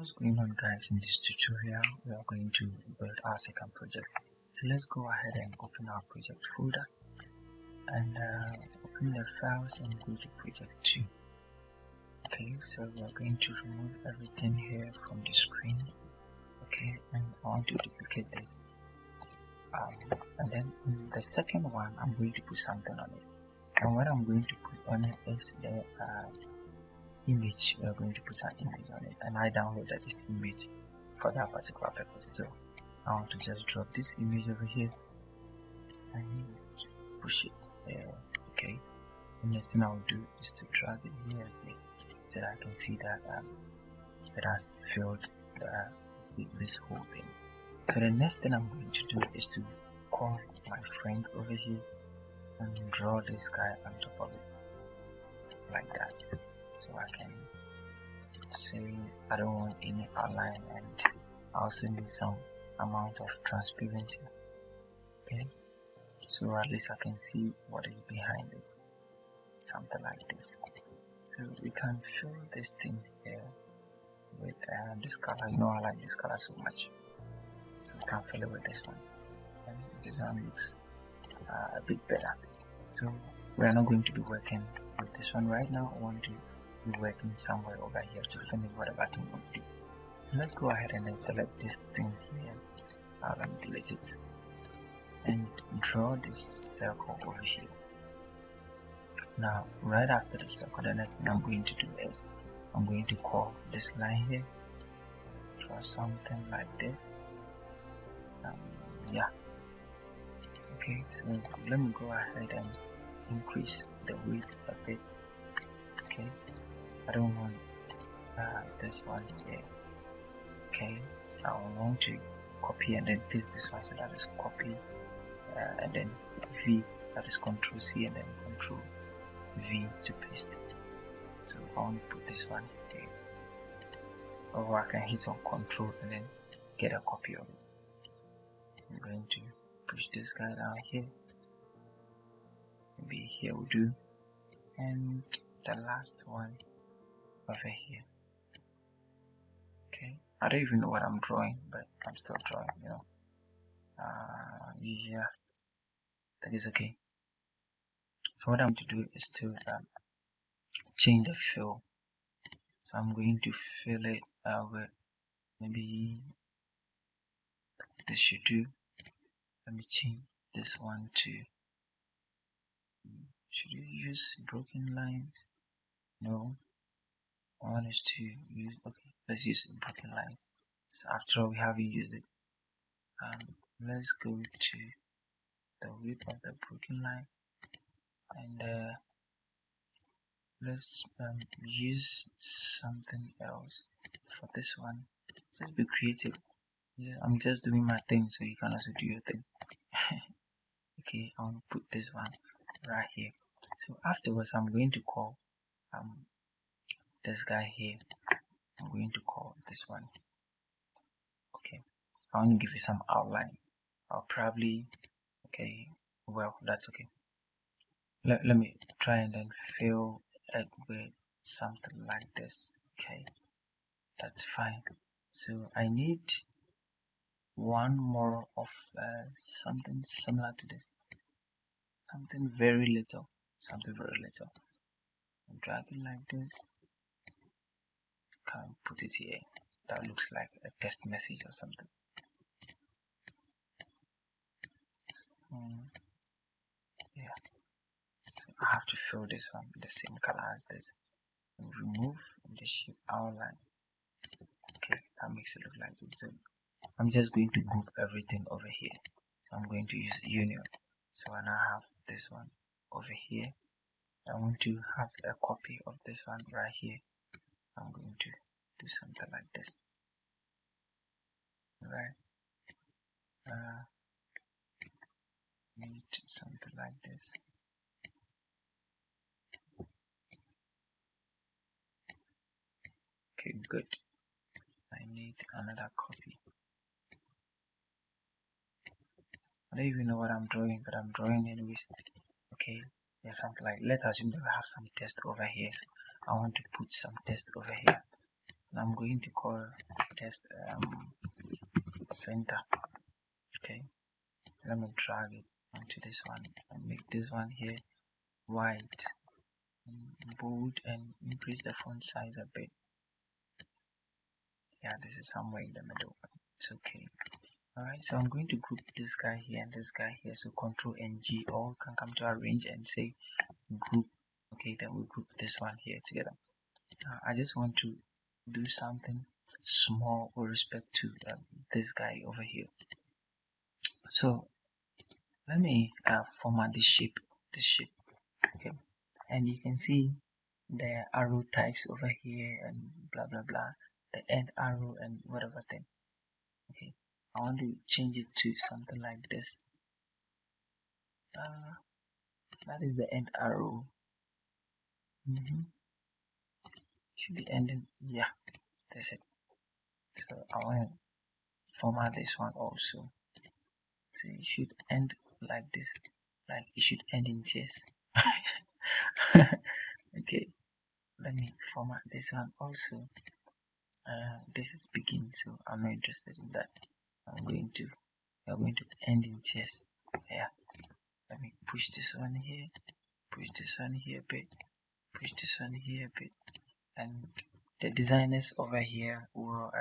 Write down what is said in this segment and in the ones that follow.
What's going on, guys? In this tutorial we are going to build our second project. So let's go ahead and open our project folder and open the files and go to project 2. Okay, so we are going to remove everything here from the screen. Okay, and I want to duplicate this and then in the second one I'm going to put something on it, and what I'm going to put on it is the image. We are going to put an image on it, and I downloaded this image for that particular purpose. So I want to just drop this image over here and push it there. Okay, the next thing I will do is to drag it here so that I can see that it has filled this whole thing. So the next thing I'm going to do is to call my friend over here and draw this guy on top of it like that. So I can say I don't want any outline, and I also need some amount of transparency. Okay, so at least I can see what is behind it, something like this. So we can fill this thing here with this color. You know, I like this color so much, so we can fill it with this one, and this one looks a bit better. So we are not going to be working with this one right now. I want to be working somewhere over here to finish whatever thing we want to do. So let's go ahead and then select this thing here. Let me delete it and draw this circle over here. Now right after the circle, the next thing I'm going to do is I'm going to call this line here, draw something like this. Yeah, okay, so let me go ahead and increase the width a bit. Okay, I don't want this one here. Okay, I want to copy and then paste this one, so that is copy and then V, that is Control C and then Control V to paste. So I want to put this one here, or I can hit on Control and then get a copy of it. I'm going to push this guy down here, maybe here will do, and the last one over here. Okay, I don't even know what I'm drawing, but I'm still drawing, you know. Yeah, that is okay. So what I'm going to do is to change the fill. So I'm going to fill it with maybe this should do. Let me change this one to, should you use broken lines? No, I want us to use, okay, let's use broken lines. So after all, we haven't used it. Let's go to the width of the broken line, and let's use something else for this one. Just be creative. Yeah, I'm just doing my thing, so you can also do your thing. Okay, I want to put this one right here. So afterwards, I'm going to call this guy here. I'm going to call this one. Okay, I want to give you some outline. I'll probably, okay, well, that's okay. Let me try and then fill it with something like this. Okay, that's fine. So I need one more of something similar to this, something very little, and drag it like this. Can put it here. That looks like a text message or something. Yeah, so I have to fill this one with the same color as this and remove the shape outline. Okay, that makes it look like this. So I'm just going to group everything over here. So I'm going to use union. So I now have this one over here. I want to have a copy of this one right here. I'm going to do something like this. Right. Need something like this. Okay, good. I need another copy. I don't even know what I'm drawing, but I'm drawing anyways. Okay, there's something like, let's assume that we have some text over here. So I want to put some text over here. and I'm going to call test center. Okay, let me drag it onto this one and make this one here white and bold and increase the font size a bit. Yeah, this is somewhere in the middle. It's okay. Alright, so I'm going to group this guy here and this guy here. So Control and G, or can come to arrange and say group. Okay, then we group this one here together. I just want to do something small with respect to this guy over here. So let me format this shape. Okay, and you can see the arrow types over here and blah blah blah, the end arrow and whatever thing. Okay, I want to change it to something like this. That is the end arrow. Should be ending. Yeah, that's it. So I want to format this one also. So it should end like this, like it should end in chess. Okay, let me format this one also. This is begin, so I'm not interested in that. We're going to end in chess. Yeah, let me push this one here, push this one here a bit, push this one here a bit, and the designers over here will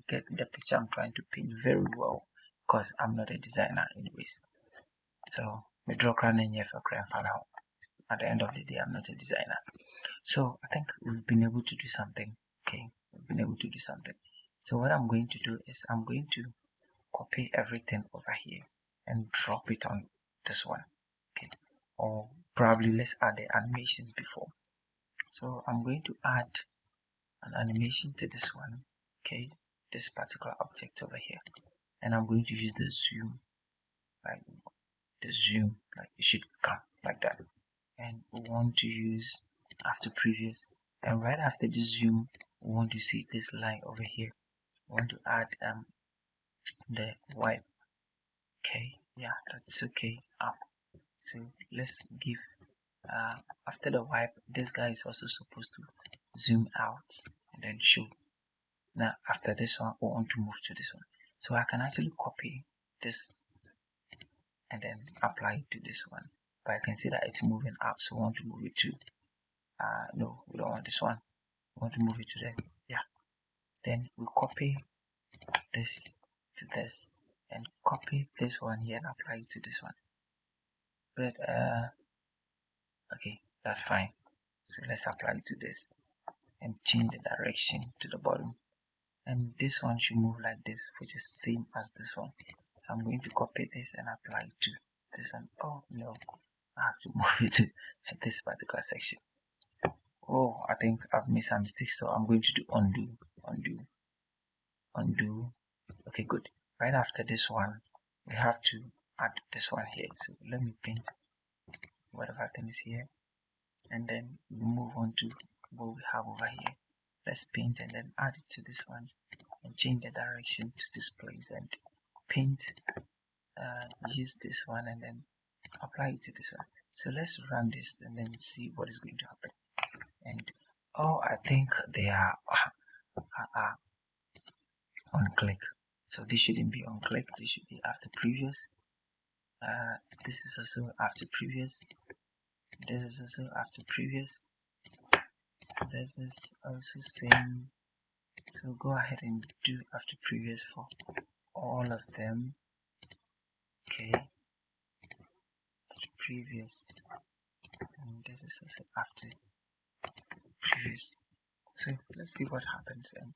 get the picture I'm trying to paint very well, because I'm not a designer anyways. So at the end of the day, I'm not a designer. So I think we've been able to do something. Okay, we've been able to do something. So what I'm going to do is I'm going to copy everything over here and drop it on this one. Okay, or probably let's add the animations before. So I'm going to add an animation to this one. Okay, this particular object over here, and I'm going to use the zoom, like it should come like that. And we want to use after previous, and right after the zoom we want to see this line over here. We want to add the wipe. Okay, yeah, that's okay. Up. So let's give after the wipe, this guy is also supposed to zoom out and then show. Now after this one we want to move to this one, so I can actually copy this and then apply it to this one, but I can see that it's moving up, so we want to move it to no, we don't want this one, we want to move it to there. Yeah, then we copy this to this and copy this one here and apply it to this one. But okay, that's fine. So let's apply it to this and change the direction to the bottom, and this one should move like this, which is same as this one. So I'm going to copy this and apply it to this one. Oh no, I have to move it to this particular section. Oh, I think I've made some mistakes, so I'm going to do undo. Okay, good. Right after this one we have to add this one here, so let me paint whatever thing is here and then we move on to what we have over here. Let's paint and then add it to this one and change the direction to this place and paint, use this one and then apply it to this one. So let's run this and then see what is going to happen. And oh, I think they are on click, so this shouldn't be on click, this should be after previous. This is also after previous, this is also after previous, this is also same. So go ahead and do after previous for all of them. Okay, after previous, and this is also after previous. So let's see what happens, and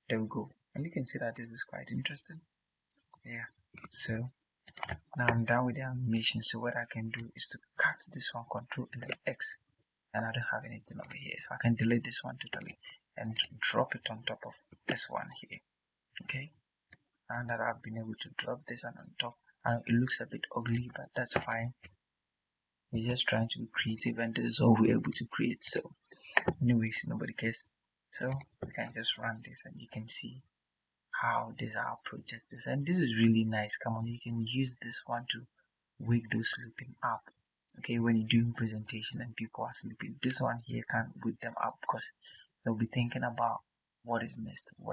there we go. And you can see that this is quite interesting. Yeah, so now I'm done with the animation. So what I can do is to cut this one, Control and then X, and I don't have anything over here, so I can delete this one totally and drop it on top of this one here. Okay, and that I've been able to drop this one on top, and it looks a bit ugly, but that's fine. We're just trying to be creative, and this is all we're able to create. So anyways, nobody cares. So we can just run this and you can see how these are our projectors, and this is really nice. Come on, you can use this one to wake those sleeping up. Okay, when you're doing presentation and people are sleeping, this one here can wake them up because they'll be thinking about what is next, what